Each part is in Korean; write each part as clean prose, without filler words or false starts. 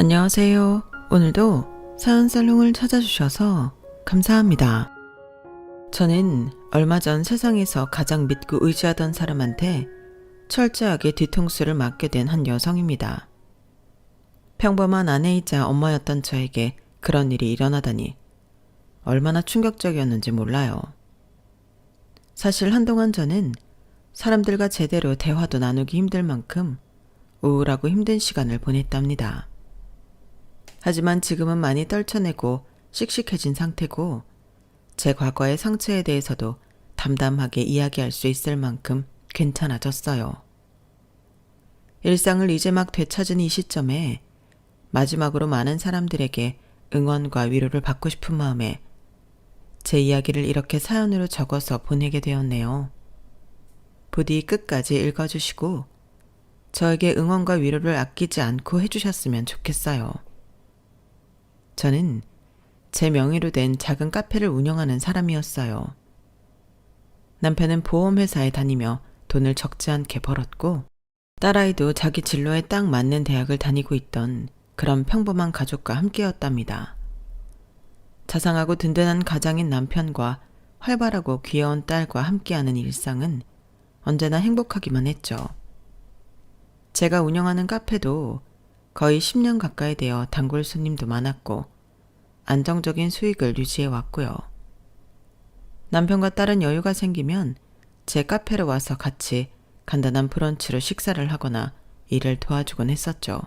안녕하세요. 오늘도 사연살롱을 찾아주셔서 감사합니다. 저는 얼마 전 세상에서 가장 믿고 의지하던 사람한테 철저하게 뒤통수를 맞게 된 한 여성입니다. 평범한 아내이자 엄마였던 저에게 그런 일이 일어나다니 얼마나 충격적이었는지 몰라요. 사실 한동안 저는 사람들과 제대로 대화도 나누기 힘들 만큼 우울하고 힘든 시간을 보냈답니다. 하지만 지금은 많이 떨쳐내고 씩씩해진 상태고 제 과거의 상처에 대해서도 담담하게 이야기할 수 있을 만큼 괜찮아졌어요. 일상을 이제 막 되찾은 이 시점에 마지막으로 많은 사람들에게 응원과 위로를 받고 싶은 마음에 제 이야기를 이렇게 사연으로 적어서 보내게 되었네요. 부디 끝까지 읽어주시고 저에게 응원과 위로를 아끼지 않고 해주셨으면 좋겠어요. 저는 제 명의로 된 작은 카페를 운영하는 사람이었어요. 남편은 보험회사에 다니며 돈을 적지 않게 벌었고 딸아이도 자기 진로에 딱 맞는 대학을 다니고 있던 그런 평범한 가족과 함께였답니다. 자상하고 든든한 가장인 남편과 활발하고 귀여운 딸과 함께하는 일상은 언제나 행복하기만 했죠. 제가 운영하는 카페도 거의 10년 가까이 되어 단골 손님도 많았고 안정적인 수익을 유지해 왔고요. 남편과 딸은 여유가 생기면 제 카페로 와서 같이 간단한 브런치로 식사를 하거나 일을 도와주곤 했었죠.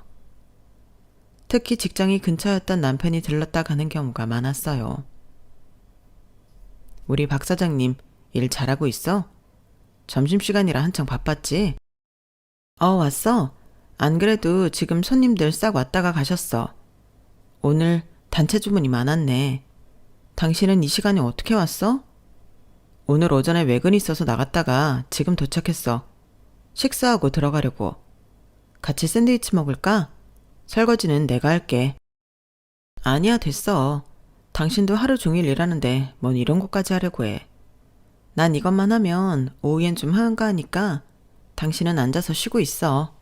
특히 직장이 근처였던 남편이 들렀다 가는 경우가 많았어요. 우리 박 사장님 일 잘하고 있어? 점심시간이라 한창 바빴지? 왔어. 안 그래도 지금 손님들 싹 왔다가 가셨어. 오늘 단체 주문이 많았네. 당신은 이 시간에 어떻게 왔어? 오늘 오전에 외근 있어서 나갔다가 지금 도착했어. 식사하고 들어가려고. 같이 샌드위치 먹을까? 설거지는 내가 할게. 아니야, 됐어. 당신도 하루 종일 일하는데 뭔 이런 것까지 하려고 해. 난 이것만 하면 오후엔 좀 한가하니까 당신은 앉아서 쉬고 있어.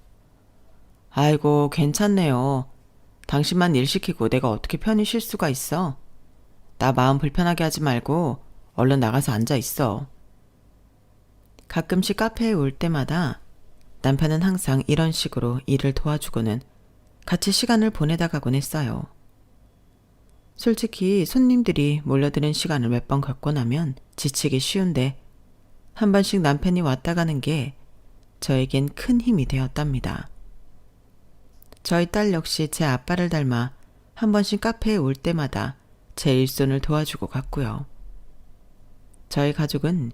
아이고, 괜찮네요. 당신만 일 시키고 내가 어떻게 편히 쉴 수가 있어? 나 마음 불편하게 하지 말고 얼른 나가서 앉아 있어. 가끔씩 카페에 올 때마다 남편은 항상 이런 식으로 일을 도와주고는 같이 시간을 보내다 가곤 했어요. 솔직히 손님들이 몰려드는 시간을 몇 번 겪고 나면 지치기 쉬운데 한 번씩 남편이 왔다 가는 게 저에겐 큰 힘이 되었답니다. 저희 딸 역시 제 아빠를 닮아 한 번씩 카페에 올 때마다 제 일손을 도와주고 갔고요. 저희 가족은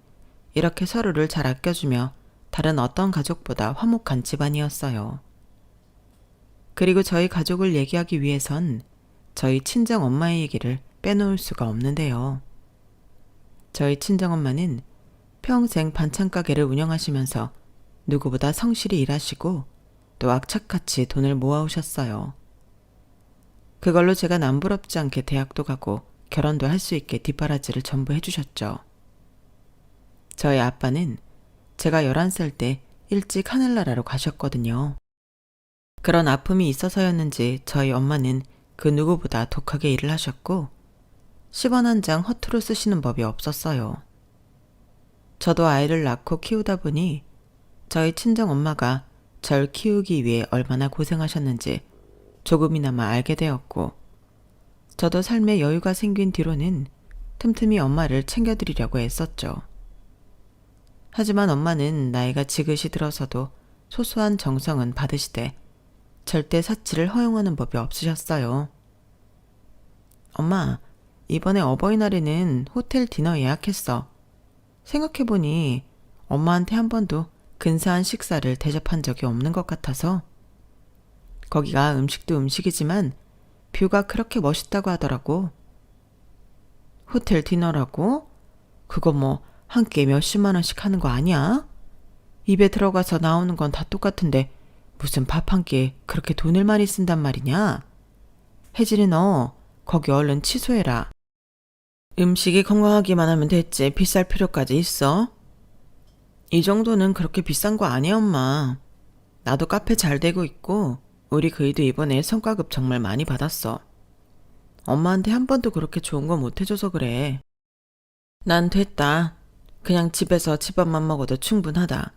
이렇게 서로를 잘 아껴주며 다른 어떤 가족보다 화목한 집안이었어요. 그리고 저희 가족을 얘기하기 위해선 저희 친정엄마의 얘기를 빼놓을 수가 없는데요. 저희 친정엄마는 평생 반찬 가게를 운영하시면서 누구보다 성실히 일하시고 또 악착같이 돈을 모아오셨어요. 그걸로 제가 남부럽지 않게 대학도 가고 결혼도 할 수 있게 뒷바라지를 전부 해주셨죠. 저희 아빠는 제가 11살 때 일찍 하늘나라로 가셨거든요. 그런 아픔이 있어서였는지 저희 엄마는 그 누구보다 독하게 일을 하셨고 10원 한 장 허투루 쓰시는 법이 없었어요. 저도 아이를 낳고 키우다 보니 저희 친정엄마가 절 키우기 위해 얼마나 고생하셨는지 조금이나마 알게 되었고 저도 삶에 여유가 생긴 뒤로는 틈틈이 엄마를 챙겨드리려고 애썼죠. 하지만 엄마는 나이가 지긋이 들어서도 소소한 정성은 받으시되 절대 사치를 허용하는 법이 없으셨어요. 엄마, 이번에 어버이날에는 호텔 디너 예약했어. 생각해보니 엄마한테 한 번도 근사한 식사를 대접한 적이 없는 것 같아서. 거기가 음식도 음식이지만 뷰가 그렇게 멋있다고 하더라고. 호텔 디너라고? 그거 뭐 한 끼에 몇십만 원씩 하는 거 아니야? 입에 들어가서 나오는 건 다 똑같은데 무슨 밥 한 끼에 그렇게 돈을 많이 쓴단 말이냐? 혜진이 너 거기 얼른 취소해라. 음식이 건강하기만 하면 됐지 비쌀 필요까지 있어? 이 정도는 그렇게 비싼 거 아니야, 엄마. 나도 카페 잘 되고 있고 우리 그이도 이번에 성과급 정말 많이 받았어. 엄마한테 한 번도 그렇게 좋은 거 못 해줘서 그래. 난 됐다. 그냥 집에서 집밥만 먹어도 충분하다.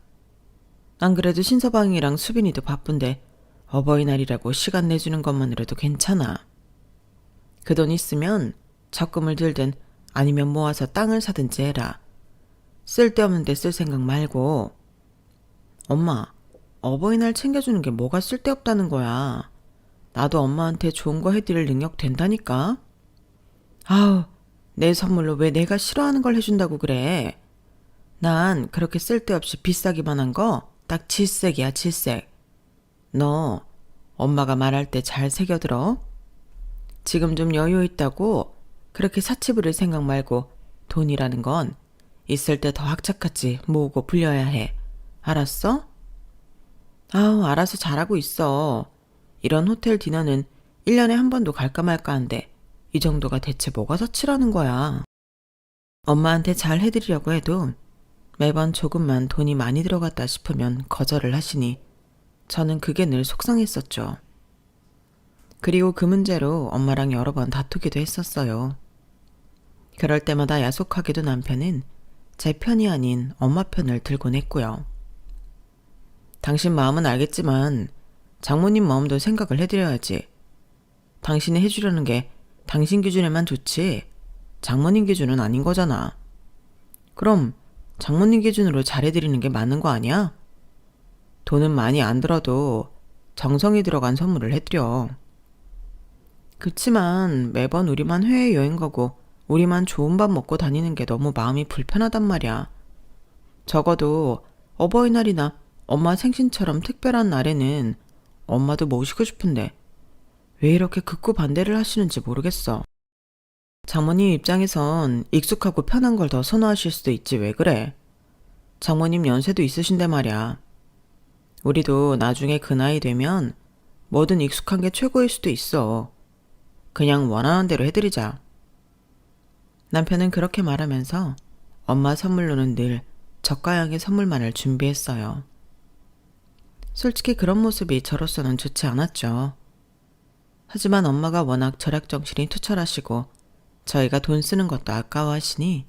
안 그래도 신서방이랑 수빈이도 바쁜데 어버이날이라고 시간 내주는 것만으로도 괜찮아. 그 돈 있으면 적금을 들든 아니면 모아서 땅을 사든지 해라. 쓸데없는 데 쓸 생각 말고. 엄마, 어버이날 챙겨주는 게 뭐가 쓸데없다는 거야. 나도 엄마한테 좋은 거 해드릴 능력 된다니까. 아우, 내 선물로 왜 내가 싫어하는 걸 해준다고 그래. 난 그렇게 쓸데없이 비싸기만 한 거 딱 질색이야, 질색. 너 엄마가 말할 때 잘 새겨들어. 지금 좀 여유 있다고 그렇게 사치 부릴 생각 말고 돈이라는 건 있을 때 더 악착같이 모으고 불려야 해. 알았어? 아우, 알아서 잘하고 있어. 이런 호텔 디너는 1년에 한 번도 갈까 말까 한데 이 정도가 대체 뭐가 사치라는 거야. 엄마한테 잘 해드리려고 해도 매번 조금만 돈이 많이 들어갔다 싶으면 거절을 하시니 저는 그게 늘 속상했었죠. 그리고 그 문제로 엄마랑 여러 번 다투기도 했었어요. 그럴 때마다 야속하게도 남편은 제 편이 아닌 엄마 편을 들곤 했고요. 당신 마음은 알겠지만 장모님 마음도 생각을 해드려야지. 당신이 해주려는 게 당신 기준에만 좋지 장모님 기준은 아닌 거잖아. 그럼 장모님 기준으로 잘해드리는 게 맞는 거 아니야? 돈은 많이 안 들어도 정성이 들어간 선물을 해드려. 그치만 매번 우리만 해외여행 가고 우리만 좋은 밥 먹고 다니는 게 너무 마음이 불편하단 말이야. 적어도 어버이날이나 엄마 생신처럼 특별한 날에는 엄마도 모시고 싶은데 왜 이렇게 극구 반대를 하시는지 모르겠어. 장모님 입장에선 익숙하고 편한 걸 더 선호하실 수도 있지 왜 그래. 장모님 연세도 있으신데 말이야. 우리도 나중에 그 나이 되면 뭐든 익숙한 게 최고일 수도 있어. 그냥 원하는 대로 해드리자. 남편은 그렇게 말하면서 엄마 선물로는 늘 저가형의 선물만을 준비했어요. 솔직히 그런 모습이 저로서는 좋지 않았죠. 하지만 엄마가 워낙 절약정신이 투철하시고 저희가 돈 쓰는 것도 아까워하시니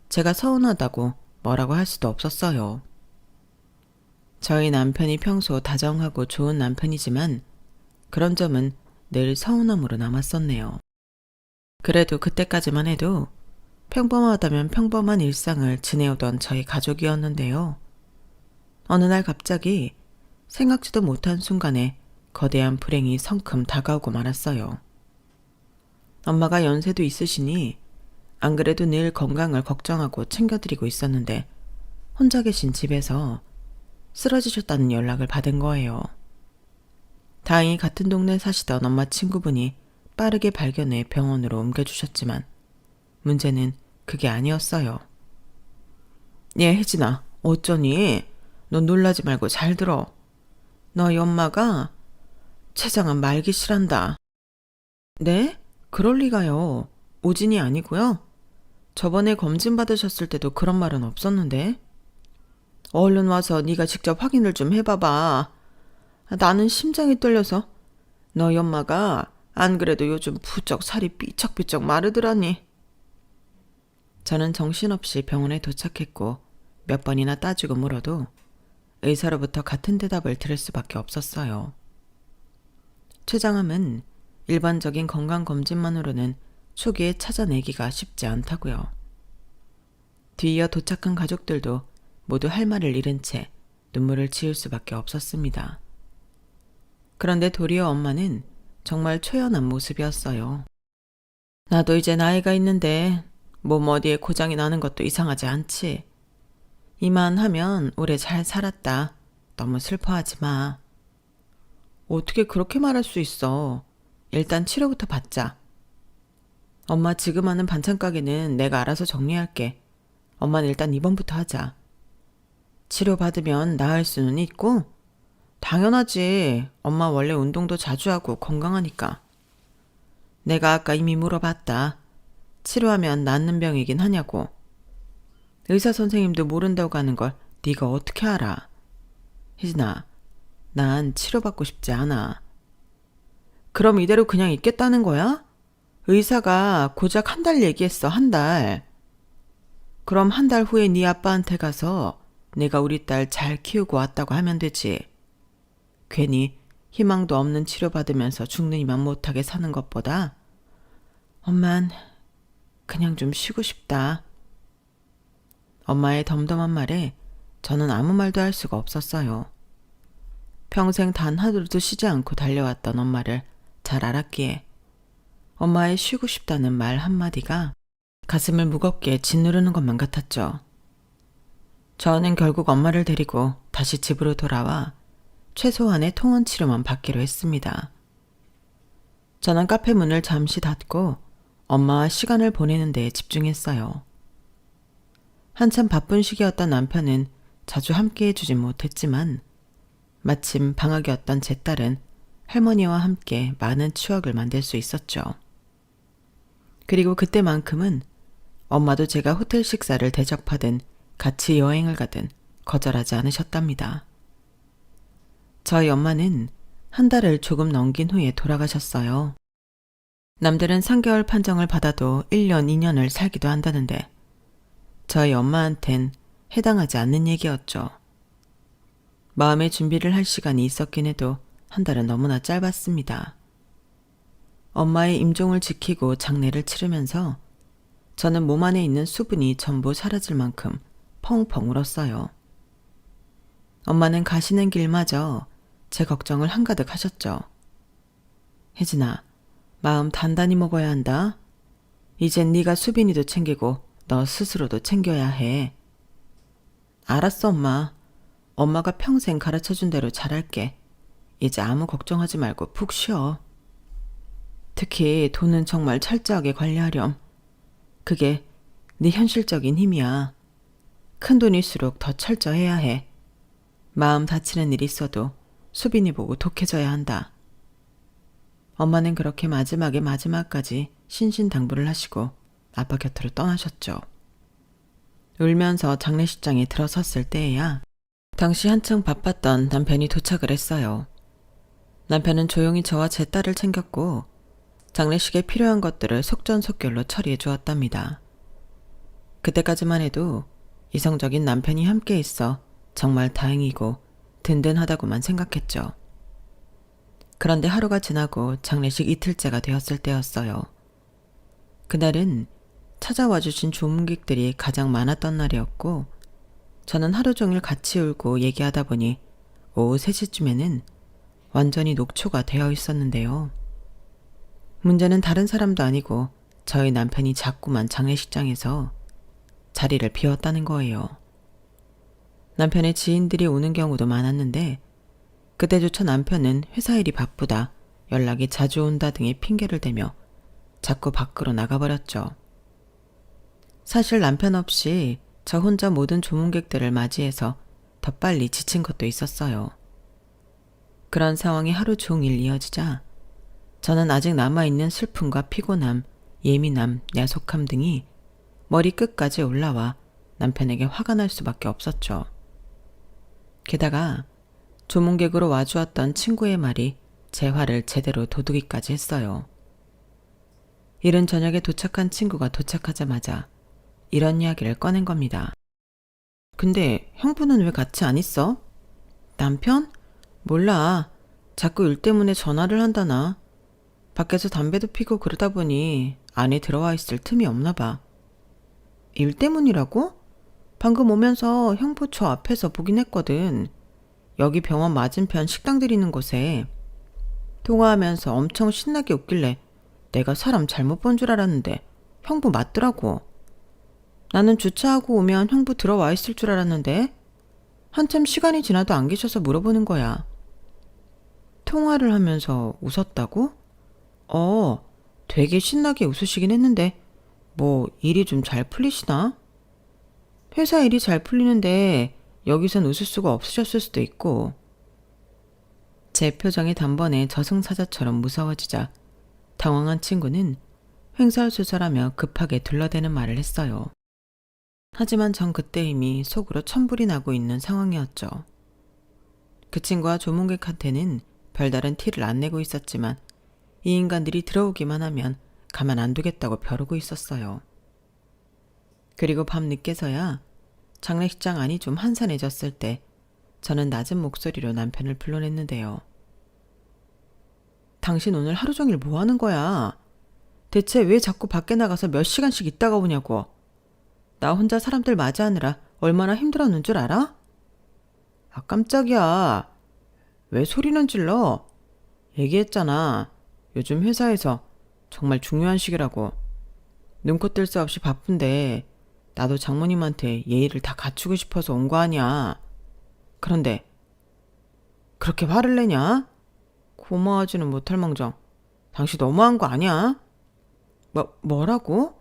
제가 서운하다고 뭐라고 할 수도 없었어요. 저희 남편이 평소 다정하고 좋은 남편이지만 그런 점은 늘 서운함으로 남았었네요. 그래도 그때까지만 해도 평범하다면 평범한 일상을 지내오던 저희 가족이었는데요. 어느 날 갑자기 생각지도 못한 순간에 거대한 불행이 성큼 다가오고 말았어요. 엄마가 연세도 있으시니 안 그래도 늘 건강을 걱정하고 챙겨드리고 있었는데 혼자 계신 집에서 쓰러지셨다는 연락을 받은 거예요. 다행히 같은 동네에 사시던 엄마 친구분이 빠르게 발견해 병원으로 옮겨주셨지만 문제는 그게 아니었어요. 얘 혜진아, 어쩌니? 너 놀라지 말고 잘 들어. 너희 엄마가 췌장암 말기실한다. 네? 그럴 리가요. 오진이 아니고요. 저번에 검진 받으셨을 때도 그런 말은 없었는데. 얼른 와서 네가 직접 확인을 좀 해봐봐. 나는 심장이 떨려서. 너희 엄마가 안 그래도 요즘 부쩍 살이 삐쩍삐쩍 마르더라니. 저는 정신없이 병원에 도착했고 몇 번이나 따지고 물어도 의사로부터 같은 대답을 들을 수밖에 없었어요. 췌장암은 일반적인 건강검진만으로는 초기에 찾아내기가 쉽지 않다고요. 뒤이어 도착한 가족들도 모두 할 말을 잃은 채 눈물을 지을 수밖에 없었습니다. 그런데 도리어 엄마는 정말 초연한 모습이었어요. 나도 이제 나이가 있는데 몸 어디에 고장이 나는 것도 이상하지 않지. 이만하면 오래 잘 살았다. 너무 슬퍼하지 마. 어떻게 그렇게 말할 수 있어. 일단 치료부터 받자. 엄마 지금 하는 반찬 가게는 내가 알아서 정리할게. 엄마는 일단 입원부터 하자. 치료받으면 나을 수는 있고 당연하지. 엄마 원래 운동도 자주 하고 건강하니까. 내가 아까 이미 물어봤다. 치료하면 낫는 병이긴 하냐고. 의사 선생님도 모른다고 하는 걸 네가 어떻게 알아. 혜진아, 난 치료받고 싶지 않아. 그럼 이대로 그냥 있겠다는 거야? 의사가 고작 1달 얘기했어, 1달. 그럼 1달 후에 네 아빠한테 가서 내가 우리 딸 잘 키우고 왔다고 하면 되지. 괜히 희망도 없는 치료받으면서 죽는 이만 못하게 사는 것보다 엄만 그냥 좀 쉬고 싶다. 엄마의 덤덤한 말에 저는 아무 말도 할 수가 없었어요. 평생 단 하루도 쉬지 않고 달려왔던 엄마를 잘 알았기에 엄마의 쉬고 싶다는 말 한마디가 가슴을 무겁게 짓누르는 것만 같았죠. 저는 결국 엄마를 데리고 다시 집으로 돌아와 최소한의 통원 치료만 받기로 했습니다. 저는 카페 문을 잠시 닫고 엄마와 시간을 보내는 데에 집중했어요. 한참 바쁜 시기였던 남편은 자주 함께 해주진 못했지만 마침 방학이었던 제 딸은 할머니와 함께 많은 추억을 만들 수 있었죠. 그리고 그때만큼은 엄마도 제가 호텔 식사를 대접하든 같이 여행을 가든 거절하지 않으셨답니다. 저희 엄마는 1달을 조금 넘긴 후에 돌아가셨어요. 남들은 3개월 판정을 받아도 1년, 2년을 살기도 한다는데 저희 엄마한텐 해당하지 않는 얘기였죠. 마음의 준비를 할 시간이 있었긴 해도 1달은 너무나 짧았습니다. 엄마의 임종을 지키고 장례를 치르면서 저는 몸 안에 있는 수분이 전부 사라질 만큼 펑펑 울었어요. 엄마는 가시는 길마저 제 걱정을 한가득 하셨죠. 혜진아, 마음 단단히 먹어야 한다. 이젠 네가 수빈이도 챙기고 너 스스로도 챙겨야 해. 알았어, 엄마. 엄마가 평생 가르쳐준 대로 잘할게. 이제 아무 걱정하지 말고 푹 쉬어. 특히 돈은 정말 철저하게 관리하렴. 그게 네 현실적인 힘이야. 큰 돈일수록 더 철저해야 해. 마음 다치는 일이 있어도 수빈이 보고 독해져야 한다. 엄마는 그렇게 마지막까지 신신당부를 하시고 아빠 곁으로 떠나셨죠. 울면서 장례식장에 들어섰을 때에야 당시 한창 바빴던 남편이 도착을 했어요. 남편은 조용히 저와 제 딸을 챙겼고 장례식에 필요한 것들을 속전속결로 처리해 주었답니다. 그때까지만 해도 이성적인 남편이 함께 있어 정말 다행이고 든든하다고만 생각했죠. 그런데 하루가 지나고 장례식 이틀째가 되었을 때였어요. 그날은 찾아와 주신 조문객들이 가장 많았던 날이었고 저는 하루 종일 같이 울고 얘기하다 보니 오후 3시쯤에는 완전히 녹초가 되어 있었는데요. 문제는 다른 사람도 아니고 저희 남편이 자꾸만 장례식장에서 자리를 비웠다는 거예요. 남편의 지인들이 오는 경우도 많았는데 그때조차 남편은 회사 일이 바쁘다, 연락이 자주 온다 등의 핑계를 대며 자꾸 밖으로 나가버렸죠. 사실 남편 없이 저 혼자 모든 조문객들을 맞이해서 더 빨리 지친 것도 있었어요. 그런 상황이 하루 종일 이어지자 저는 아직 남아있는 슬픔과 피곤함, 예민함, 야속함 등이 머리 끝까지 올라와 남편에게 화가 날 수밖에 없었죠. 게다가 조문객으로 와주었던 친구의 말이 제 화를 제대로 돋우기까지 했어요. 이른 저녁에 도착한 친구가 도착하자마자 이런 이야기를 꺼낸 겁니다. 근데 형부는 왜 같이 안 있어? 남편? 몰라. 자꾸 일 때문에 전화를 한다나. 밖에서 담배도 피고 그러다 보니 안에 들어와 있을 틈이 없나 봐. 일 때문이라고? 방금 오면서 형부 저 앞에서 보긴 했거든. 여기 병원 맞은편 식당들 있는 곳에. 통화하면서 엄청 신나게 웃길래 내가 사람 잘못 본 줄 알았는데 형부 맞더라고. 나는 주차하고 오면 형부 들어와 있을 줄 알았는데 한참 시간이 지나도 안 계셔서 물어보는 거야. 통화를 하면서 웃었다고? 되게 신나게 웃으시긴 했는데 뭐 일이 좀 잘 풀리시나? 회사 일이 잘 풀리는데 여기선 웃을 수가 없으셨을 수도 있고. 제 표정이 단번에 저승사자처럼 무서워지자 당황한 친구는 횡설수설하며 급하게 둘러대는 말을 했어요. 하지만 전 그때 이미 속으로 천불이 나고 있는 상황이었죠. 그 친구와 조문객한테는 별다른 티를 안 내고 있었지만 이 인간들이 들어오기만 하면 가만 안 두겠다고 벼르고 있었어요. 그리고 밤 늦게서야 장례식장 안이 좀 한산해졌을 때 저는 낮은 목소리로 남편을 불러냈는데요. 당신 오늘 하루 종일 뭐 하는 거야? 대체 왜 자꾸 밖에 나가서 몇 시간씩 있다가 오냐고. 나 혼자 사람들 맞이하느라 얼마나 힘들었는 줄 알아? 아, 깜짝이야. 왜 소리는 질러? 얘기했잖아. 요즘 회사에서 정말 중요한 시기라고. 눈코 뜰 새 없이 바쁜데 나도 장모님한테 예의를 다 갖추고 싶어서 온 거 아니야. 그런데 그렇게 화를 내냐? 고마워하지는 못할 망정. 당신 너무한 거 아니야? 뭐라고?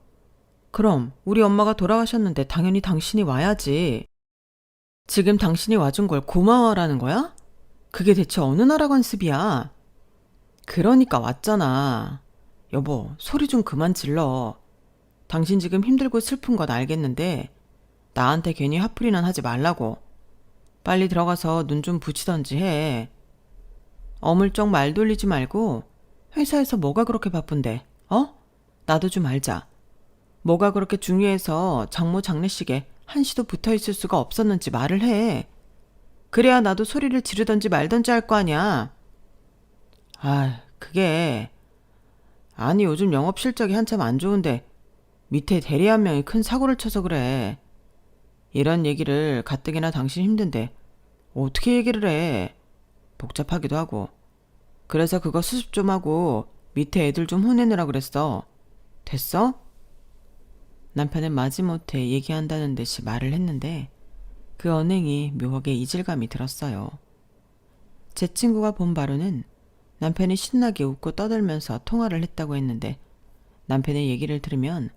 그럼 우리 엄마가 돌아가셨는데 당연히 당신이 와야지. 지금 당신이 와준 걸 고마워하라는 거야? 그게 대체 어느 나라 관습이야? 그러니까 왔잖아. 여보, 소리 좀 그만 질러. 당신 지금 힘들고 슬픈 건 알겠는데 나한테 괜히 화풀이는 하지 말라고. 빨리 들어가서 눈 좀 붙이던지 해. 어물쩍 말 돌리지 말고 회사에서 뭐가 그렇게 바쁜데, 어? 나도 좀 알자. 뭐가 그렇게 중요해서 장모 장례식에 한시도 붙어있을 수가 없었는지 말을 해. 그래야 나도 소리를 지르던지 말던지 할 거 아니야. 아, 그게... 아니, 요즘 영업 실적이 한참 안 좋은데 밑에 대리 한 명이 큰 사고를 쳐서 그래. 이런 얘기를 가뜩이나 당신 힘든데 어떻게 얘기를 해. 복잡하기도 하고. 그래서 그거 수습 좀 하고 밑에 애들 좀 혼내느라 그랬어. 됐어? 남편은 마지못해 얘기한다는 듯이 말을 했는데 그 언행이 묘하게 이질감이 들었어요. 제 친구가 본 바로는 남편이 신나게 웃고 떠들면서 통화를 했다고 했는데 남편의 얘기를 들으면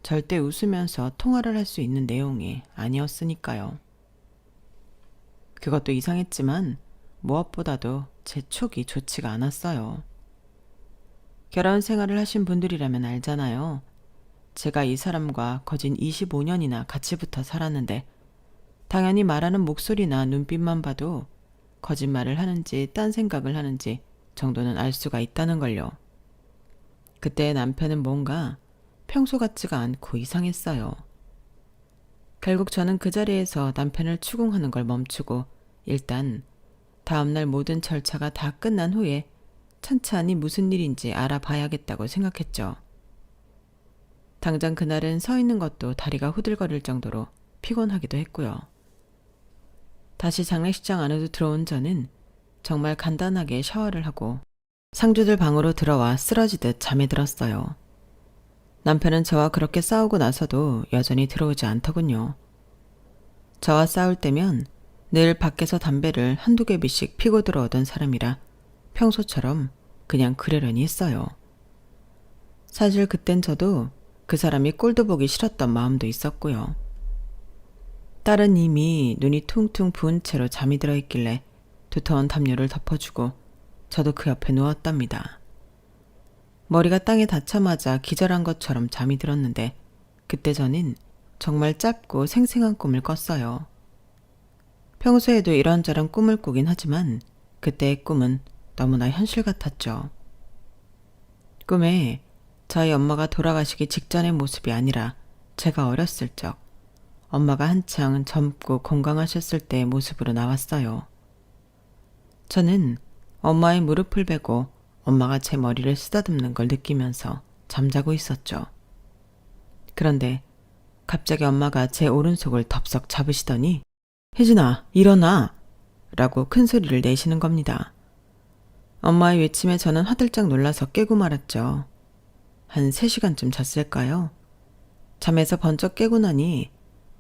절대 웃으면서 통화를 할 수 있는 내용이 아니었으니까요. 그것도 이상했지만 무엇보다도 제 촉이 좋지가 않았어요. 결혼 생활을 하신 분들이라면 알잖아요. 제가 이 사람과 거진 25년이나 같이 붙어 살았는데 당연히 말하는 목소리나 눈빛만 봐도 거짓말을 하는지 딴 생각을 하는지 정도는 알 수가 있다는 걸요. 그때 남편은 뭔가 평소 같지가 않고 이상했어요. 결국 저는 그 자리에서 남편을 추궁하는 걸 멈추고 일단 다음날 모든 절차가 다 끝난 후에 천천히 무슨 일인지 알아봐야겠다고 생각했죠. 당장 그날은 서 있는 것도 다리가 후들거릴 정도로 피곤하기도 했고요. 다시 장례식장 안으로 들어온 저는 정말 간단하게 샤워를 하고 상주들 방으로 들어와 쓰러지듯 잠에 들었어요. 남편은 저와 그렇게 싸우고 나서도 여전히 들어오지 않더군요. 저와 싸울 때면 늘 밖에서 담배를 한두 개비씩 피고 들어오던 사람이라 평소처럼 그냥 그러려니 했어요. 사실 그땐 저도 그 사람이 꼴도 보기 싫었던 마음도 있었고요. 딸은 이미 눈이 퉁퉁 부은 채로 잠이 들어있길래 두터운 담요를 덮어주고 저도 그 옆에 누웠답니다. 머리가 땅에 닿자마자 기절한 것처럼 잠이 들었는데 그때 저는 정말 짧고 생생한 꿈을 꿨어요. 평소에도 이런저런 꿈을 꾸긴 하지만 그때의 꿈은 너무나 현실 같았죠. 꿈에 저희 엄마가 돌아가시기 직전의 모습이 아니라 제가 어렸을 적 엄마가 한창 젊고 건강하셨을 때의 모습으로 나왔어요. 저는 엄마의 무릎을 베고 엄마가 제 머리를 쓰다듬는 걸 느끼면서 잠자고 있었죠. 그런데 갑자기 엄마가 제 오른손을 덥석 잡으시더니 혜진아, 일어나! 라고 큰 소리를 내시는 겁니다. 엄마의 외침에 저는 화들짝 놀라서 깨고 말았죠. 한 3시간쯤 잤을까요? 잠에서 번쩍 깨고 나니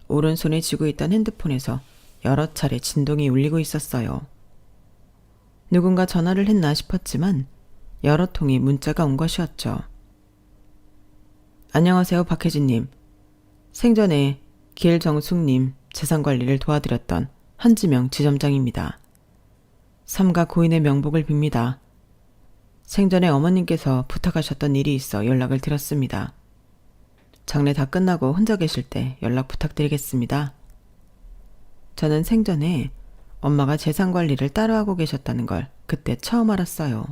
오른손에 쥐고 있던 핸드폰에서 여러 차례 진동이 울리고 있었어요. 누군가 전화를 했나 싶었지만 여러 통의 문자가 온 것이었죠. 안녕하세요, 박혜진님. 생전에 길정숙님 재산관리를 도와드렸던 한지명 지점장입니다. 삼가 고인의 명복을 빕니다. 생전에 어머님께서 부탁하셨던 일이 있어 연락을 드렸습니다. 장례 다 끝나고 혼자 계실 때 연락 부탁드리겠습니다. 저는 생전에 엄마가 재산 관리를 따로 하고 계셨다는 걸 그때 처음 알았어요.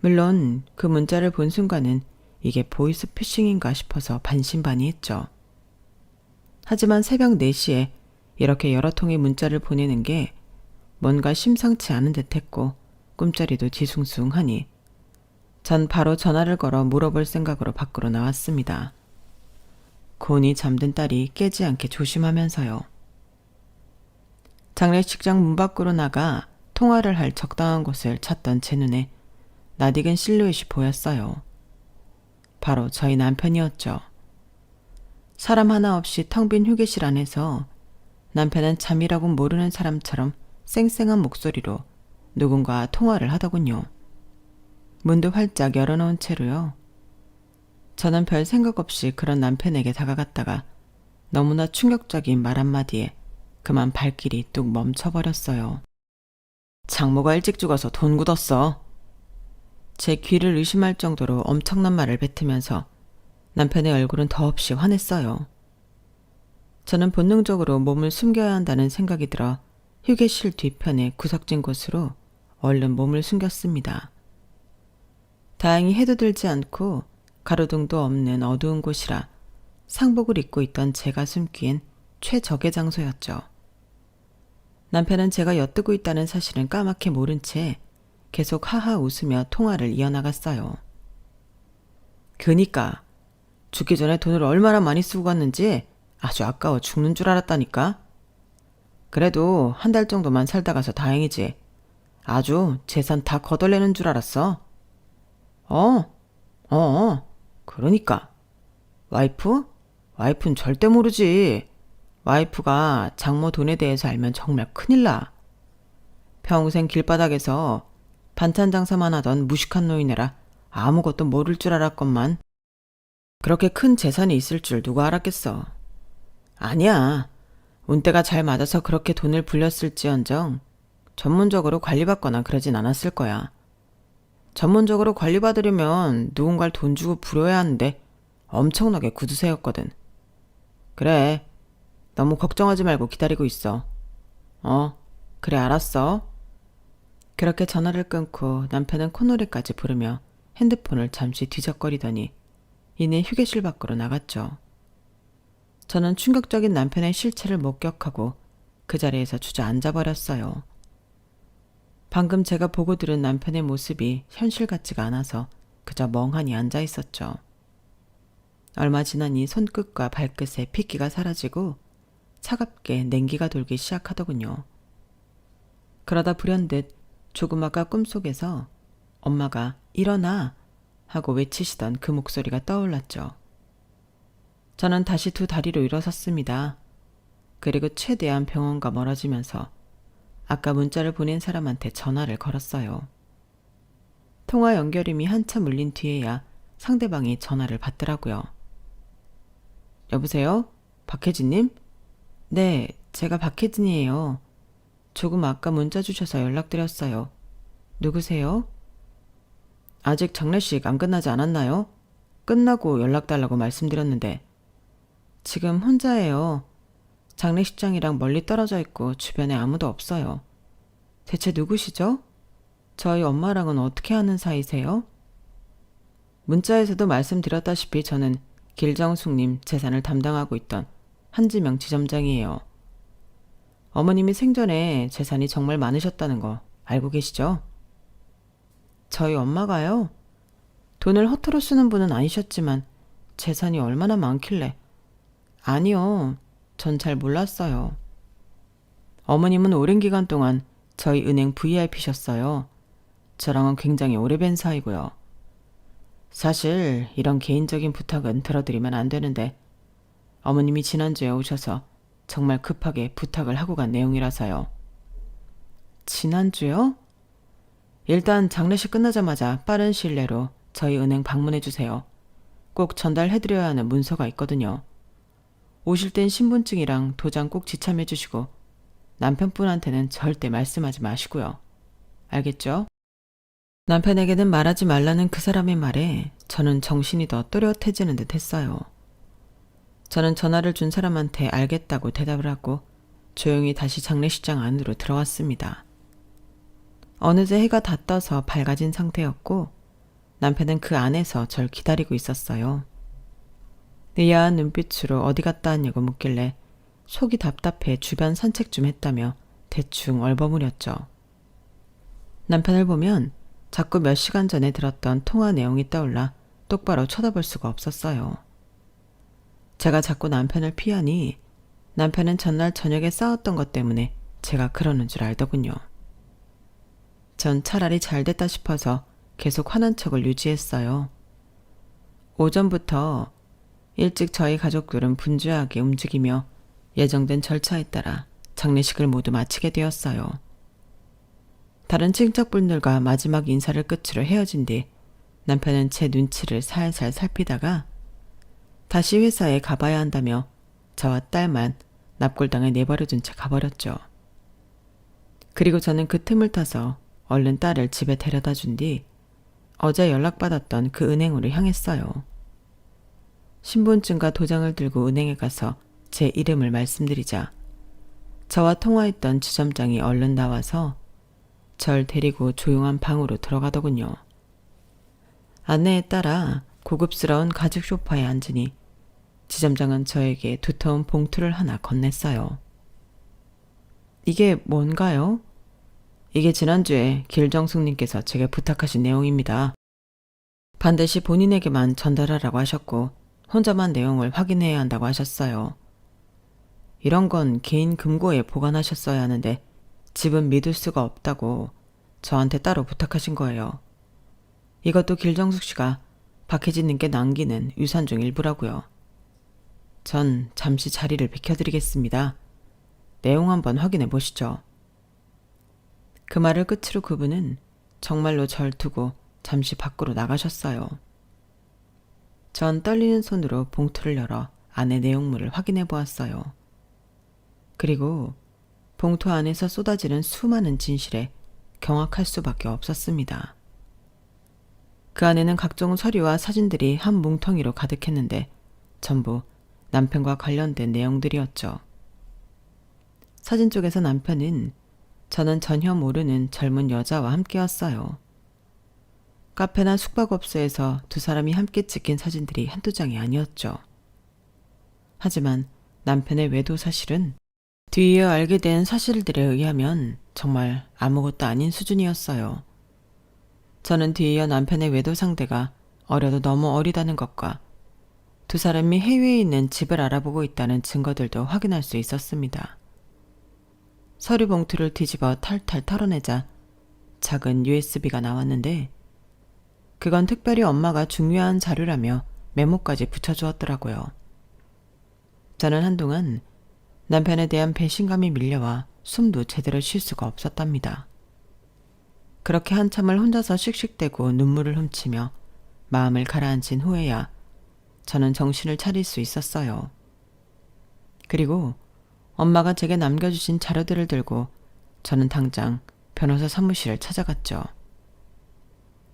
물론 그 문자를 본 순간은 이게 보이스피싱인가 싶어서 반신반의했죠. 하지만 새벽 4시에 이렇게 여러 통의 문자를 보내는 게 뭔가 심상치 않은 듯했고 꿈자리도 뒤숭숭하니 전 바로 전화를 걸어 물어볼 생각으로 밖으로 나왔습니다. 곤히 잠든 딸이 깨지 않게 조심하면서요. 장례식장 문 밖으로 나가 통화를 할 적당한 곳을 찾던 제 눈에 낯익은 실루엣이 보였어요. 바로 저희 남편이었죠. 사람 하나 없이 텅 빈 휴게실 안에서 남편은 잠이라고 모르는 사람처럼 쌩쌩한 목소리로 누군가 통화를 하더군요. 문도 활짝 열어놓은 채로요. 저는 별 생각 없이 그런 남편에게 다가갔다가 너무나 충격적인 말 한마디에 그만 발길이 뚝 멈춰버렸어요. 장모가 일찍 죽어서 돈 굳었어. 제 귀를 의심할 정도로 엄청난 말을 뱉으면서 남편의 얼굴은 더없이 환했어요. 저는 본능적으로 몸을 숨겨야 한다는 생각이 들어 휴게실 뒤편의 구석진 곳으로 얼른 몸을 숨겼습니다. 다행히 해도 들지 않고 가로등도 없는 어두운 곳이라 상복을 입고 있던 제가 숨기엔 최적의 장소였죠. 남편은 제가 엿듣고 있다는 사실은 까맣게 모른 채 계속 하하 웃으며 통화를 이어나갔어요. 그니까 죽기 전에 돈을 얼마나 많이 쓰고 갔는지 아주 아까워 죽는 줄 알았다니까. 그래도 한 달 정도만 살다 가서 다행이지. 아주 재산 다 거덜내는 줄 알았어. 그러니까. 와이프? 와이프는 절대 모르지. 와이프가 장모 돈에 대해서 알면 정말 큰일 나. 평생 길바닥에서 반찬 장사만 하던 무식한 노인네라 아무것도 모를 줄 알았건만. 그렇게 큰 재산이 있을 줄 누가 알았겠어. 아니야. 운때가 잘 맞아서 그렇게 돈을 불렸을지언정 전문적으로 관리받거나 그러진 않았을 거야. 전문적으로 관리받으려면 누군가를 돈 주고 부려야 하는데 엄청나게 구두쇠였거든. 그래. 너무 걱정하지 말고 기다리고 있어. 그래 알았어. 그렇게 전화를 끊고 남편은 콧노래까지 부르며 핸드폰을 잠시 뒤적거리더니 이내 휴게실 밖으로 나갔죠. 저는 충격적인 남편의 실체를 목격하고 그 자리에서 주저앉아 버렸어요. 방금 제가 보고 들은 남편의 모습이 현실 같지가 않아서 그저 멍하니 앉아 있었죠. 얼마 지나니 손끝과 발끝에 핏기가 사라지고 차갑게 냉기가 돌기 시작하더군요. 그러다 불현듯 조금 아까 꿈속에서 엄마가 일어나 하고 외치시던 그 목소리가 떠올랐죠. 저는 다시 두 다리로 일어섰습니다. 그리고 최대한 병원과 멀어지면서 아까 문자를 보낸 사람한테 전화를 걸었어요. 통화 연결음이 한참 울린 뒤에야 상대방이 전화를 받더라고요. 여보세요? 박혜진님? 네, 제가 박혜진이에요. 조금 아까 문자 주셔서 연락드렸어요. 누구세요? 아직 장례식 안 끝나지 않았나요? 끝나고 연락 달라고 말씀드렸는데. 지금 혼자예요. 장례식장이랑 멀리 떨어져 있고 주변에 아무도 없어요. 대체 누구시죠? 저희 엄마랑은 어떻게 하는 사이세요? 문자에서도 말씀드렸다시피 저는 길정숙님 재산을 담당하고 있던 한지명 지점장이에요. 어머님이 생전에 재산이 정말 많으셨다는 거 알고 계시죠? 저희 엄마가요? 돈을 허투루 쓰는 분은 아니셨지만 재산이 얼마나 많길래. 아니요. 전 잘 몰랐어요. 어머님은 오랜 기간 동안 저희 은행 VIP셨어요. 저랑은 굉장히 오래된 사이고요. 사실 이런 개인적인 부탁은 들어드리면 안 되는데 어머님이 지난주에 오셔서 정말 급하게 부탁을 하고 간 내용이라서요. 지난주요? 일단 장례식 끝나자마자 빠른 시일 내로 저희 은행 방문해 주세요. 꼭 전달해드려야 하는 문서가 있거든요. 오실 땐 신분증이랑 도장 꼭 지참해 주시고 남편분한테는 절대 말씀하지 마시고요. 알겠죠? 남편에게는 말하지 말라는 그 사람의 말에 저는 정신이 더 또렷해지는 듯 했어요. 저는 전화를 준 사람한테 알겠다고 대답을 하고 조용히 다시 장례식장 안으로 들어왔습니다. 어느새 해가 다 떠서 밝아진 상태였고 남편은 그 안에서 절 기다리고 있었어요. 의아한 눈빛으로 어디 갔다 왔냐고 묻길래 속이 답답해 주변 산책 좀 했다며 대충 얼버무렸죠. 남편을 보면 자꾸 몇 시간 전에 들었던 통화 내용이 떠올라 똑바로 쳐다볼 수가 없었어요. 제가 자꾸 남편을 피하니 남편은 전날 저녁에 싸웠던 것 때문에 제가 그러는 줄 알더군요. 전 차라리 잘 됐다 싶어서 계속 화난 척을 유지했어요. 오전부터 일찍 저희 가족들은 분주하게 움직이며 예정된 절차에 따라 장례식을 모두 마치게 되었어요. 다른 친척분들과 마지막 인사를 끝으로 헤어진 뒤 남편은 제 눈치를 살살 살피다가 다시 회사에 가봐야 한다며 저와 딸만 납골당에 내버려둔 채 가버렸죠. 그리고 저는 그 틈을 타서 얼른 딸을 집에 데려다 준 뒤 어제 연락받았던 그 은행으로 향했어요. 신분증과 도장을 들고 은행에 가서 제 이름을 말씀드리자 저와 통화했던 지점장이 얼른 나와서 절 데리고 조용한 방으로 들어가더군요. 안내에 따라 고급스러운 가죽 소파에 앉으니 지점장은 저에게 두터운 봉투를 하나 건넸어요. 이게 뭔가요? 이게 지난주에 길정숙님께서 제게 부탁하신 내용입니다. 반드시 본인에게만 전달하라고 하셨고 혼자만 내용을 확인해야 한다고 하셨어요. 이런 건 개인 금고에 보관하셨어야 하는데 집은 믿을 수가 없다고 저한테 따로 부탁하신 거예요. 이것도 길정숙 씨가 박혜진님께 남기는 유산 중 일부라고요. 전 잠시 자리를 비켜드리겠습니다. 내용 한번 확인해 보시죠. 그 말을 끝으로 그분은 정말로 절 두고 잠시 밖으로 나가셨어요. 전 떨리는 손으로 봉투를 열어 안의 내용물을 확인해 보았어요. 그리고 봉투 안에서 쏟아지는 수많은 진실에 경악할 수밖에 없었습니다. 그 안에는 각종 서류와 사진들이 한 뭉텅이로 가득했는데 전부 남편과 관련된 내용들이었죠. 사진 쪽에서 남편은 저는 전혀 모르는 젊은 여자와 함께였어요. 카페나 숙박업소에서 두 사람이 함께 찍힌 사진들이 한두 장이 아니었죠. 하지만 남편의 외도 사실은 뒤이어 알게 된 사실들에 의하면 정말 아무것도 아닌 수준이었어요. 저는 뒤이어 남편의 외도 상대가 어려도 너무 어리다는 것과 두 사람이 해외에 있는 집을 알아보고 있다는 증거들도 확인할 수 있었습니다. 서류 봉투를 뒤집어 탈탈 털어내자 작은 USB가 나왔는데 그건 특별히 엄마가 중요한 자료라며 메모까지 붙여주었더라고요. 저는 한동안 남편에 대한 배신감이 밀려와 숨도 제대로 쉴 수가 없었답니다. 그렇게 한참을 혼자서 씩씩대고 눈물을 훔치며 마음을 가라앉힌 후에야 저는 정신을 차릴 수 있었어요. 그리고 엄마가 제게 남겨주신 자료들을 들고 저는 당장 변호사 사무실을 찾아갔죠.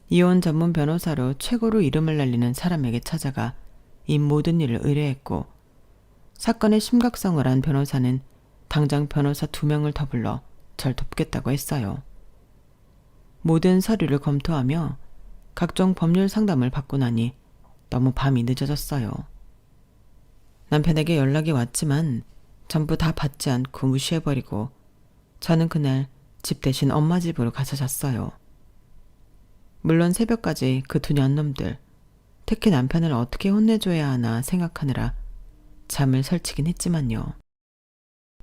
이혼 전문 변호사로 최고로 이름을 날리는 사람에게 찾아가 이 모든 일을 의뢰했고 사건의 심각성을 안 변호사는 당장 변호사 2명을 더 불러 절 돕겠다고 했어요. 모든 서류를 검토하며 각종 법률 상담을 받고 나니 너무 밤이 늦어졌어요. 남편에게 연락이 왔지만 전부 다 받지 않고 무시해버리고 저는 그날 집 대신 엄마 집으로 가서 잤어요. 물론 새벽까지 그 두 년놈들, 특히 남편을 어떻게 혼내줘야 하나 생각하느라 잠을 설치긴 했지만요.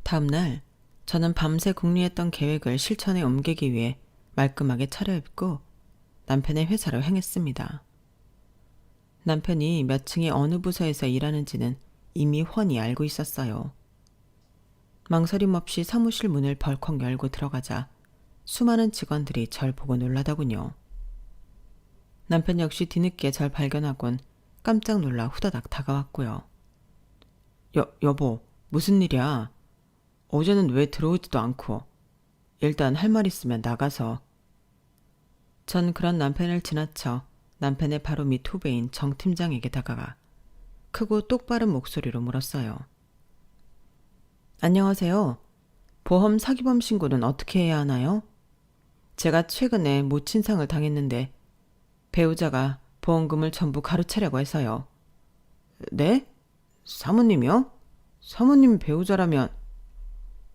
다음날 저는 밤새 궁리했던 계획을 실천에 옮기기 위해 말끔하게 차려입고 남편의 회사로 향했습니다. 남편이 몇 층의 어느 부서에서 일하는지는 이미 훤히 알고 있었어요. 망설임 없이 사무실 문을 벌컥 열고 들어가자 수많은 직원들이 절 보고 놀라더군요. 남편 역시 뒤늦게 절 발견하곤 깜짝 놀라 후다닥 다가왔고요. 여보, 무슨 일이야? 어제는 왜 들어오지도 않고. 일단 할 말 있으면 나가서. 전 그런 남편을 지나쳐 남편의 바로 밑 후배인 정 팀장에게 다가가 크고 똑바른 목소리로 물었어요. 안녕하세요. 보험 사기범 신고는 어떻게 해야 하나요? 제가 최근에 모친상을 당했는데 배우자가 보험금을 전부 가로채려고 해서요. 네? 사모님이요? 사모님이 배우자라면...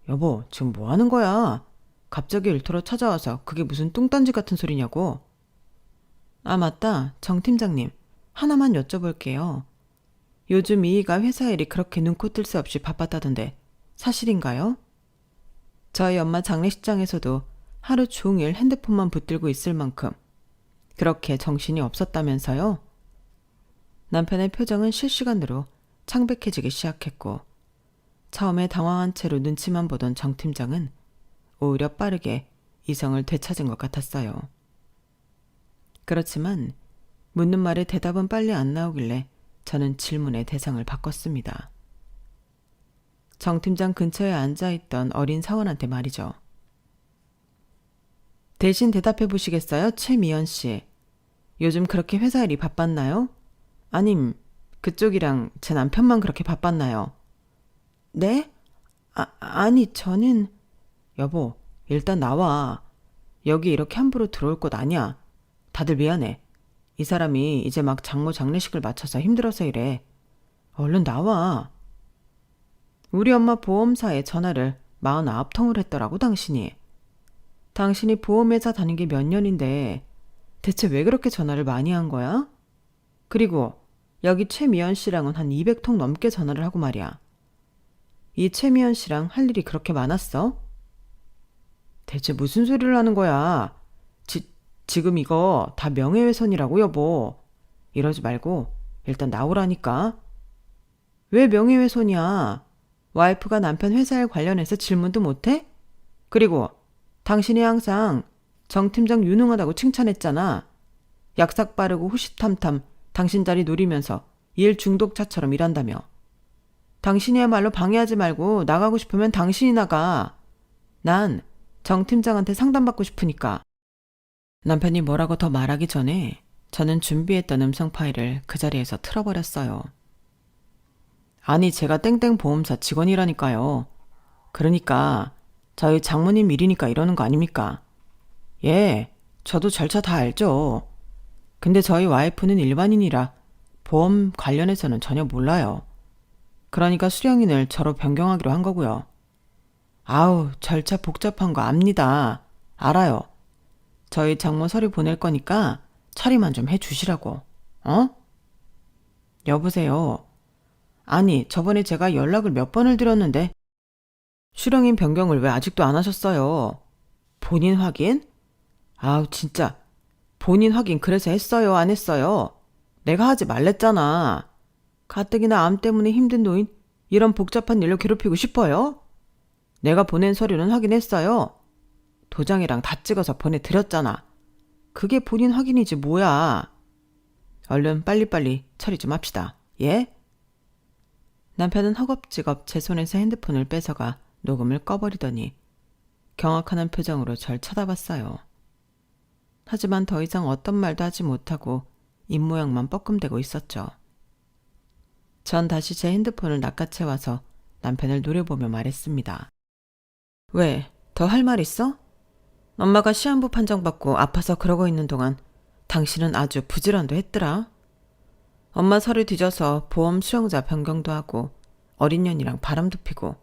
여보, 지금 뭐 하는 거야? 갑자기 일터로 찾아와서 그게 무슨 뚱딴지 같은 소리냐고. 아, 맞다. 정 팀장님, 하나만 여쭤볼게요. 요즘 이희가 회사 일이 그렇게 눈코 뜰 새 없이 바빴다던데 사실인가요? 저희 엄마 장례식장에서도 하루 종일 핸드폰만 붙들고 있을 만큼 그렇게 정신이 없었다면서요? 남편의 표정은 실시간으로 창백해지기 시작했고 처음에 당황한 채로 눈치만 보던 정 팀장은 오히려 빠르게 이성을 되찾은 것 같았어요. 그렇지만 묻는 말에 대답은 빨리 안 나오길래 저는 질문의 대상을 바꿨습니다. 정 팀장 근처에 앉아있던 어린 사원한테 말이죠. 대신 대답해 보시겠어요? 최미연 씨. 요즘 그렇게 회사 일이 바빴나요? 아님 그쪽이랑 제 남편만 그렇게 바빴나요? 네? 아니 저는... 여보, 일단 나와. 여기 이렇게 함부로 들어올 곳 아니야. 다들 미안해. 이 사람이 이제 막 장모 장례식을 마쳐서 힘들어서 이래. 얼른 나와. 우리 엄마 보험사에 전화를 49통을 했더라고 당신이. 당신이 보험회사 다닌 게 몇 년인데 대체 왜 그렇게 전화를 많이 한 거야? 그리고 여기 최미연 씨랑은 한 200통 넘게 전화를 하고 말이야. 이 최미연 씨랑 할 일이 그렇게 많았어? 대체 무슨 소리를 하는 거야? 지금 이거 다 명예훼손이라고 여보. 이러지 말고 일단 나오라니까. 왜 명예훼손이야? 와이프가 남편 회사에 관련해서 질문도 못해? 그리고 당신이 항상 정 팀장 유능하다고 칭찬했잖아. 약삭 빠르고 후시탐탐 당신 자리 노리면서 일 중독자처럼 일한다며. 당신이야말로 방해하지 말고 나가고 싶으면 당신이 나가. 난 정 팀장한테 상담받고 싶으니까. 남편이 뭐라고 더 말하기 전에 저는 준비했던 음성 파일을 그 자리에서 틀어버렸어요. 아니 제가 땡땡 보험사 직원이라니까요. 그러니까 저희 장모님 일이니까 이러는 거 아닙니까? 예, 저도 절차 다 알죠. 근데 저희 와이프는 일반인이라 보험 관련해서는 전혀 몰라요. 그러니까 수령인을 저로 변경하기로 한 거고요. 아우, 절차 복잡한 거 압니다. 알아요. 저희 장모 서류 보낼 거니까 처리만 좀 해주시라고. 어? 여보세요. 아니, 저번에 제가 연락을 몇 번을 드렸는데 수령인 변경을 왜 아직도 안 하셨어요? 본인 확인? 아우, 진짜. 본인 확인 그래서 했어요, 안 했어요? 내가 하지 말랬잖아. 가뜩이나 암 때문에 힘든 노인 이런 복잡한 일로 괴롭히고 싶어요? 내가 보낸 서류는 확인했어요. 도장이랑 다 찍어서 보내드렸잖아. 그게 본인 확인이지 뭐야. 얼른 빨리빨리 처리 좀 합시다. 예? 남편은 허겁지겁 제 손에서 핸드폰을 뺏어가 녹음을 꺼버리더니 경악하는 표정으로 절 쳐다봤어요. 하지만 더 이상 어떤 말도 하지 못하고 입모양만 뻐끔대고 있었죠. 전 다시 제 핸드폰을 낚아채와서 남편을 노려보며 말했습니다. 왜? 더 할 말 있어? 엄마가 시한부 판정받고 아파서 그러고 있는 동안 당신은 아주 부지런도 했더라. 엄마 서류 뒤져서 보험 수령자 변경도 하고 어린 년이랑 바람도 피고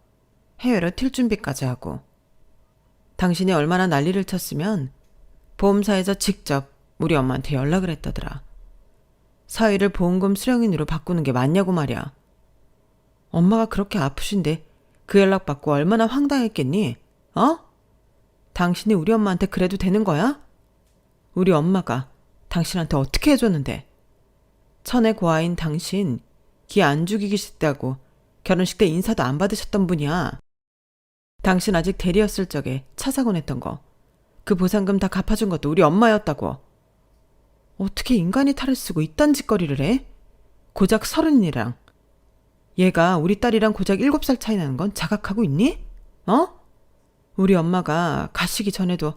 해외로 튈 준비까지 하고. 당신이 얼마나 난리를 쳤으면 보험사에서 직접 우리 엄마한테 연락을 했다더라. 사위를 보험금 수령인으로 바꾸는 게 맞냐고 말이야. 엄마가 그렇게 아프신데 그 연락 받고 얼마나 황당했겠니? 어? 당신이 우리 엄마한테 그래도 되는 거야? 우리 엄마가 당신한테 어떻게 해줬는데? 천의 고아인 당신 기 안 죽이기 싶다고 결혼식 때 인사도 안 받으셨던 분이야. 당신 아직 대리였을 적에 차 사고 냈던 거 그 보상금 다 갚아준 것도 우리 엄마였다고. 어떻게 인간이 탈을 쓰고 이딴 짓거리를 해? 고작 30이랑. 얘가 우리 딸이랑 고작 7살 차이 나는 건 자각하고 있니? 어? 우리 엄마가 가시기 전에도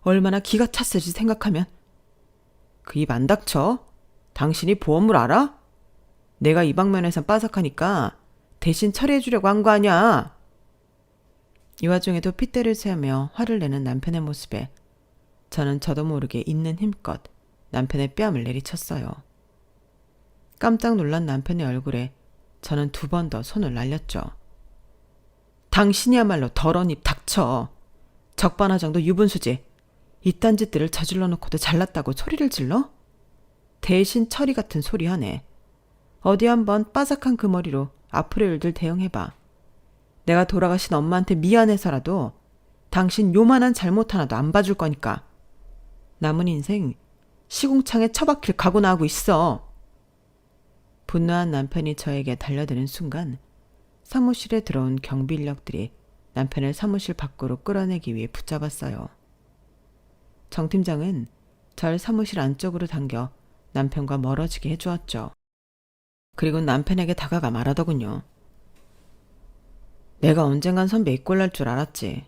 얼마나 기가 찼을지 생각하면. 그 입 안 닥쳐? 당신이 보험을 알아? 내가 이 방면에선 빠삭하니까 대신 처리해주려고 한 거 아니야. 이 와중에도 핏대를 세우며 화를 내는 남편의 모습에 저는 저도 모르게 있는 힘껏 남편의 뺨을 내리쳤어요. 깜짝 놀란 남편의 얼굴에 저는 2번 더 손을 날렸죠. 당신이야말로 더러운 입 닥쳐. 적반하장도 유분수지. 이딴 짓들을 저질러 놓고도 잘났다고 소리를 질러? 대신 철이 같은 소리 하네. 어디 한번 빠삭한 그 머리로 앞으로의 일들 대응해봐. 내가 돌아가신 엄마한테 미안해서라도 당신 요만한 잘못 하나도 안 봐줄 거니까. 남은 인생 시궁창에 처박힐 각오나 하고 있어. 분노한 남편이 저에게 달려드는 순간 사무실에 들어온 경비 인력들이 남편을 사무실 밖으로 끌어내기 위해 붙잡았어요. 정 팀장은 절 사무실 안쪽으로 당겨 남편과 멀어지게 해주었죠. 그리고 남편에게 다가가 말하더군요. 내가 언젠간 선배 이꼴 날 줄 알았지.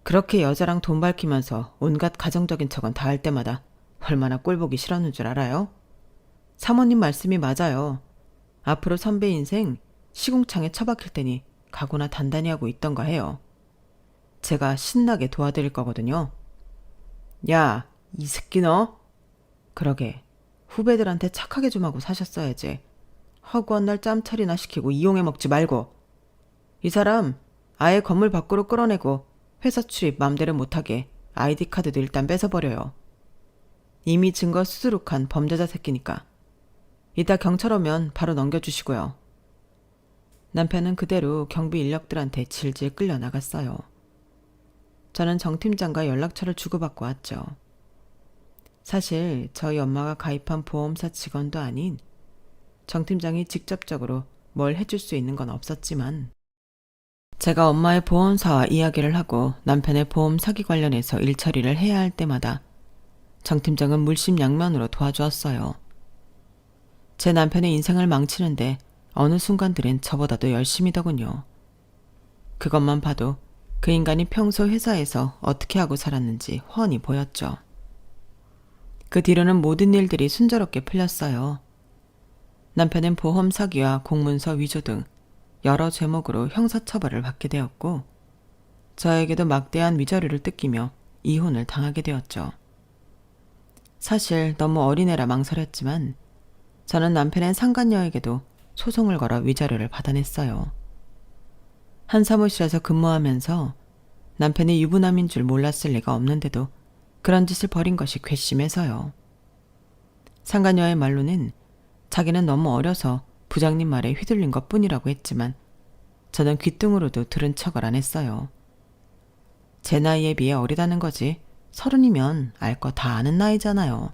그렇게 여자랑 돈 밝히면서 온갖 가정적인 척은 다 할 때마다 얼마나 꼴보기 싫었는 줄 알아요? 사모님 말씀이 맞아요. 앞으로 선배 인생 시궁창에 처박힐 테니 각오나 단단히 하고 있던가 해요. 제가 신나게 도와드릴 거거든요. 야, 이 새끼 너? 그러게, 후배들한테 착하게 좀 하고 사셨어야지. 허구한 날 짬처리나 시키고 이용해 먹지 말고. 이 사람 아예 건물 밖으로 끌어내고 회사 출입 맘대로 못하게 아이디 카드도 일단 뺏어버려요. 이미 증거 수두룩한 범죄자 새끼니까. 이따 경찰 오면 바로 넘겨주시고요. 남편은 그대로 경비 인력들한테 질질 끌려 나갔어요. 저는 정 팀장과 연락처를 주고받고 왔죠. 사실 저희 엄마가 가입한 보험사 직원도 아닌 정 팀장이 직접적으로 뭘 해줄 수 있는 건 없었지만 제가 엄마의 보험사와 이야기를 하고 남편의 보험 사기 관련해서 일 처리를 해야 할 때마다 정 팀장은 물심양면으로 도와주었어요. 제 남편의 인생을 망치는데 어느 순간들은 저보다도 열심히더군요. 그것만 봐도 그 인간이 평소 회사에서 어떻게 하고 살았는지 훤히 보였죠. 그 뒤로는 모든 일들이 순조롭게 풀렸어요. 남편은 보험 사기와 공문서 위조 등 여러 제목으로 형사처벌을 받게 되었고 저에게도 막대한 위자료를 뜯기며 이혼을 당하게 되었죠. 사실 너무 어린애라 망설였지만 저는 남편의 상간녀에게도 소송을 걸어 위자료를 받아냈어요. 한 사무실에서 근무하면서 남편이 유부남인 줄 몰랐을 리가 없는데도 그런 짓을 벌인 것이 괘씸해서요. 상간녀의 말로는 자기는 너무 어려서 부장님 말에 휘둘린 것뿐이라고 했지만 저는 귓등으로도 들은 척을 안 했어요. 제 나이에 비해 어리다는 거지 30이면 알 거 다 아는 나이잖아요.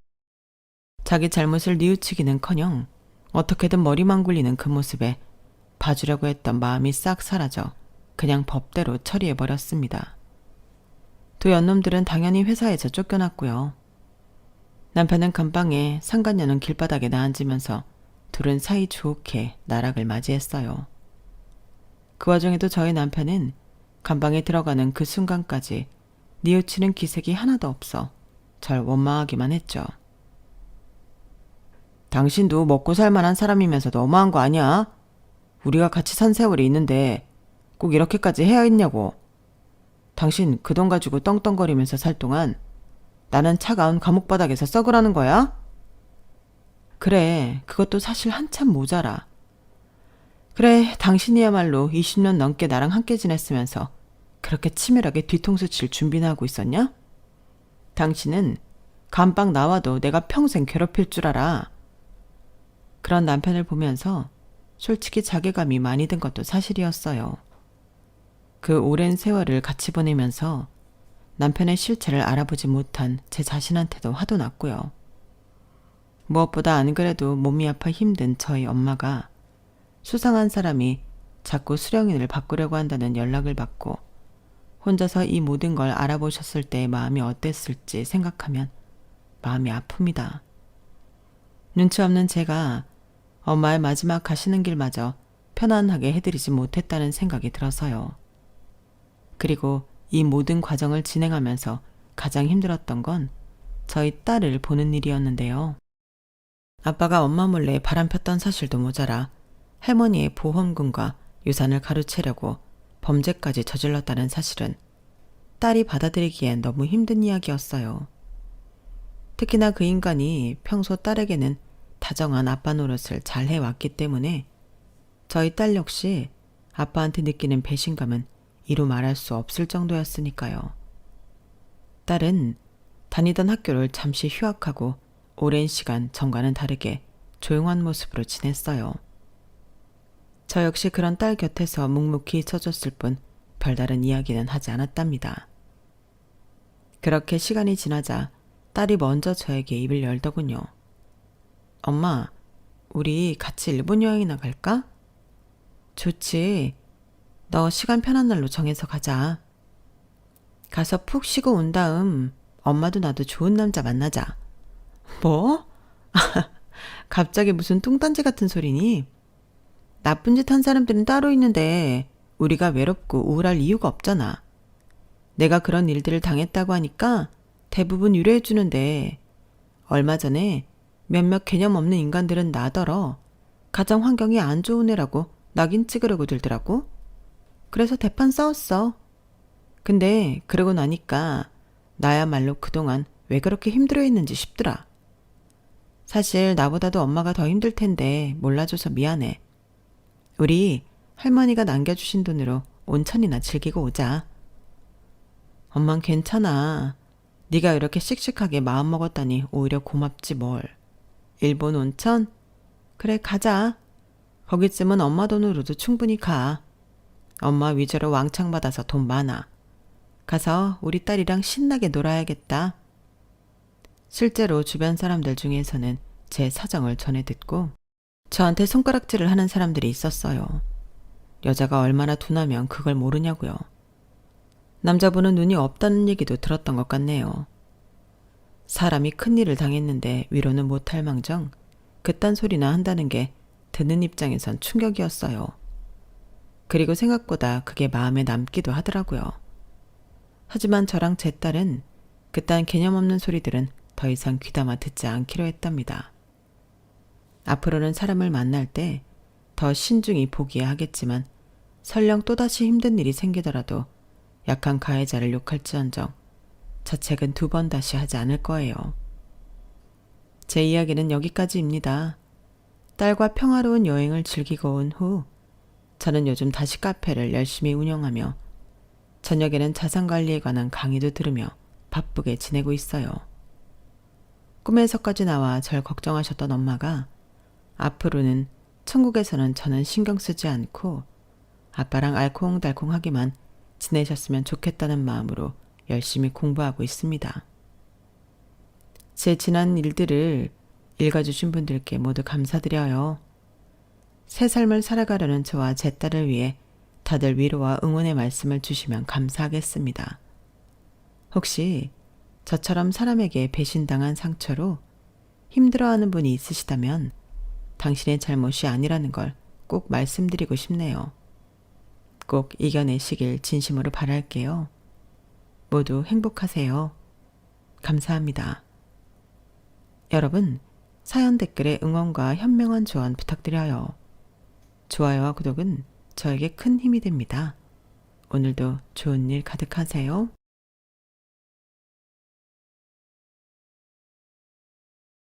자기 잘못을 뉘우치기는커녕 어떻게든 머리만 굴리는 그 모습에 봐주려고 했던 마음이 싹 사라져 그냥 법대로 처리해버렸습니다. 두 연놈들은 당연히 회사에서 쫓겨났고요. 남편은 감방에 상간녀는 길바닥에 나앉으면서 둘은 사이좋게 나락을 맞이했어요. 그 와중에도 저희 남편은 감방에 들어가는 그 순간까지 뉘우치는 기색이 하나도 없어 절 원망하기만 했죠. 당신도 먹고 살만한 사람이면서도 너무한 거 아니야? 우리가 같이 산 세월이 있는데 꼭 이렇게까지 해야 했냐고. 당신 그 돈 가지고 떵떵거리면서 살 동안 나는 차가운 감옥바닥에서 썩으라는 거야? 그래, 그것도 사실 한참 모자라. 그래, 당신이야말로 20년 넘게 나랑 함께 지냈으면서 그렇게 치밀하게 뒤통수 칠 준비나 하고 있었냐? 당신은 감방 나와도 내가 평생 괴롭힐 줄 알아. 그런 남편을 보면서 솔직히 자괴감이 많이 든 것도 사실이었어요. 그 오랜 세월을 같이 보내면서 남편의 실체를 알아보지 못한 제 자신한테도 화도 났고요. 무엇보다 안 그래도 몸이 아파 힘든 저희 엄마가 수상한 사람이 자꾸 수령인을 바꾸려고 한다는 연락을 받고 혼자서 이 모든 걸 알아보셨을 때의 마음이 어땠을지 생각하면 마음이 아픕니다. 눈치 없는 제가 엄마의 마지막 가시는 길마저 편안하게 해드리지 못했다는 생각이 들어서요. 그리고 이 모든 과정을 진행하면서 가장 힘들었던 건 저희 딸을 보는 일이었는데요. 아빠가 엄마 몰래 바람 폈던 사실도 모자라 할머니의 보험금과 유산을 가로채려고 범죄까지 저질렀다는 사실은 딸이 받아들이기엔 너무 힘든 이야기였어요. 특히나 그 인간이 평소 딸에게는 다정한 아빠 노릇을 잘 해왔기 때문에 저희 딸 역시 아빠한테 느끼는 배신감은 이루 말할 수 없을 정도였으니까요. 딸은 다니던 학교를 잠시 휴학하고 오랜 시간 전과는 다르게 조용한 모습으로 지냈어요. 저 역시 그런 딸 곁에서 묵묵히 있어줬을 뿐 별다른 이야기는 하지 않았답니다. 그렇게 시간이 지나자 딸이 먼저 저에게 입을 열더군요. 엄마, 우리 같이 일본 여행이나 갈까? 좋지. 너 시간 편한 날로 정해서 가자. 가서 푹 쉬고 온 다음 엄마도 나도 좋은 남자 만나자. 뭐? 갑자기 무슨 뚱딴지 같은 소리니? 나쁜 짓 한 사람들은 따로 있는데 우리가 외롭고 우울할 이유가 없잖아. 내가 그런 일들을 당했다고 하니까 대부분 위로해 주는데 얼마 전에 몇몇 개념 없는 인간들은 나더러 가정 환경이 안 좋은 애라고 낙인 찍으려고 들더라고. 그래서 대판 싸웠어. 근데 그러고 나니까 나야말로 그동안 왜 그렇게 힘들어했는지 싶더라. 사실 나보다도 엄마가 더 힘들 텐데 몰라줘서 미안해. 우리 할머니가 남겨주신 돈으로 온천이나 즐기고 오자. 엄만 괜찮아. 네가 이렇게 씩씩하게 마음먹었다니 오히려 고맙지 뭘. 일본 온천? 그래 가자. 거기쯤은 엄마 돈으로도 충분히 가. 엄마 위자료 왕창 받아서 돈 많아. 가서 우리 딸이랑 신나게 놀아야겠다. 실제로 주변 사람들 중에서는 제 사정을 전해 듣고 저한테 손가락질을 하는 사람들이 있었어요. 여자가 얼마나 둔하면 그걸 모르냐고요. 남자분은 눈이 없다는 얘기도 들었던 것 같네요. 사람이 큰일을 당했는데 위로는 못할 망정 그딴 소리나 한다는 게 듣는 입장에선 충격이었어요. 그리고 생각보다 그게 마음에 남기도 하더라고요. 하지만 저랑 제 딸은 그딴 개념 없는 소리들은 더 이상 귀담아 듣지 않기로 했답니다. 앞으로는 사람을 만날 때 더 신중히 보기야 하겠지만 설령 또다시 힘든 일이 생기더라도 약한 가해자를 욕할지언정 자책은 2번 다시 하지 않을 거예요. 제 이야기는 여기까지입니다. 딸과 평화로운 여행을 즐기고 온 후 저는 요즘 다시 카페를 열심히 운영하며 저녁에는 자산관리에 관한 강의도 들으며 바쁘게 지내고 있어요. 꿈에서까지 나와 절 걱정하셨던 엄마가 앞으로는 천국에서는 저는 신경 쓰지 않고 아빠랑 알콩달콩하게만 지내셨으면 좋겠다는 마음으로 열심히 공부하고 있습니다. 제 지난 일들을 읽어주신 분들께 모두 감사드려요. 새 삶을 살아가려는 저와 제 딸을 위해 다들 위로와 응원의 말씀을 주시면 감사하겠습니다. 혹시 저처럼 사람에게 배신당한 상처로 힘들어하는 분이 있으시다면 당신의 잘못이 아니라는 걸 꼭 말씀드리고 싶네요. 꼭 이겨내시길 진심으로 바랄게요. 모두 행복하세요. 감사합니다. 여러분, 사연 댓글에 응원과 현명한 조언 부탁드려요. 좋아요와 구독은 저에게 큰 힘이 됩니다. 오늘도 좋은 일 가득하세요.